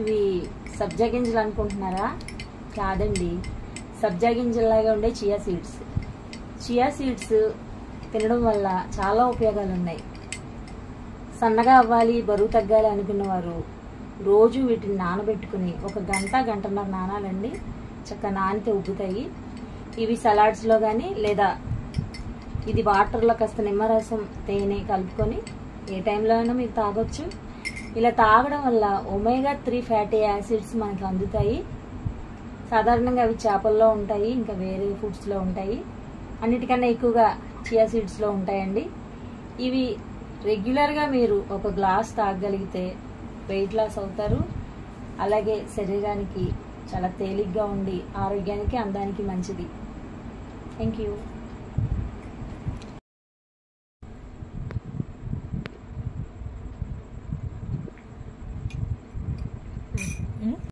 ఇవి సబ్జా గింజలు అనుకుంటున్నారా? కాదండి, సబ్జా గింజల్లాగా ఉండే చియా సీడ్స్. చియా సీడ్స్ తినడం వల్ల చాలా ఉపయోగాలు ఉన్నాయి. సన్నగా అవ్వాలి, బరువు తగ్గాలి అనుకున్నవారు రోజు వీటిని నానబెట్టుకుని ఒక గంటన్నర నానాలండి. చక్కగా నానితే ఉబ్బుతాయి. ఇవి సలాడ్స్లో కానీ లేదా ఇది వాటర్లో కాస్త నిమ్మరసం తేనె కలుపుకొని ఏ టైంలో అయినా మీరు తాగొచ్చు. ఇలా తాగడం వల్ల ఒమేగా 3 ఫ్యాటీ యాసిడ్స్ మనకు అందుతాయి. సాధారణంగా అవి చేపల్లో ఉంటాయి, ఇంకా వేరే ఫుడ్స్లో ఉంటాయి. అన్నిటికన్నా ఎక్కువగా చియా సీడ్స్లో ఉంటాయండి. ఇవి రెగ్యులర్గా మీరు ఒక గ్లాస్ తాగగలిగితే వెయిట్ లాస్ అవుతారు. అలాగే శరీరానికి చాలా తేలిగ్గా ఉండి ఆరోగ్యానికి అందానికి మంచిది. Thank you.